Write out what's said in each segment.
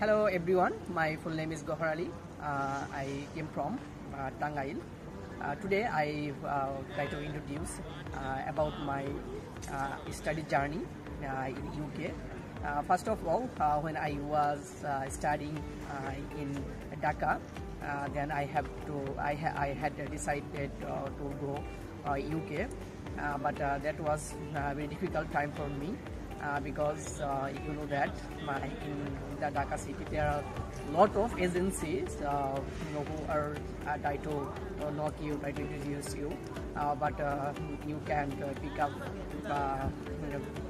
Hello everyone, my full name is Gohar Ali. I came from Tangail. Today I try to introduce about my study journey in UK. First of all, when I was studying in Dhaka, then I had decided to go UK, but that was a very difficult time for me. Because you know that in the Dhaka city there are a lot of agencies who are try to knock you, try to introduce you, but you can pick up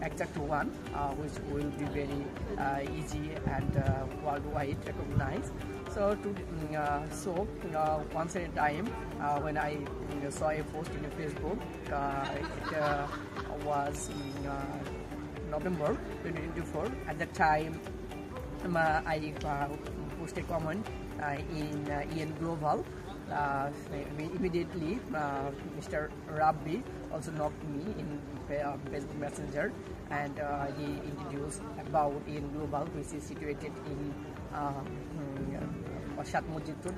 exact one which will be very easy and worldwide recognized. So once at a time when I saw a post in Facebook, it was November 2024. At that time, I posted a comment in EN Global. Immediately, Mr. Rabbi also knocked me in Facebook Messenger, and he introduced about EN Global, which is situated in Shat Masjid Road,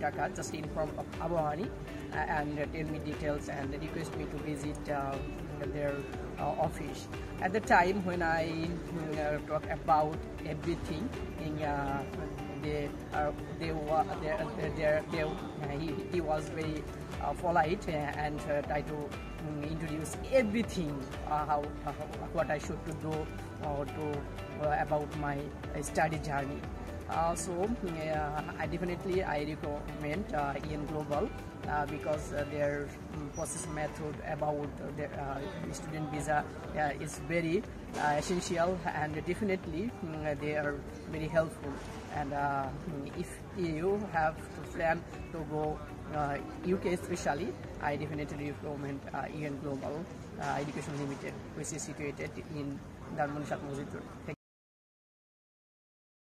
Dhaka, just in front of Abahani, and tell me details and request me to visit their office. At the time when I talk about everything, he was very polite and tried to introduce everything what I should do about my study journey. I definitely recommend EN Global because their process method about their student visa is very essential, and definitely they are very helpful. And if you have to plan to go UK especially, I definitely recommend EN Global Education Limited, which is situated in Shat Masjid Road.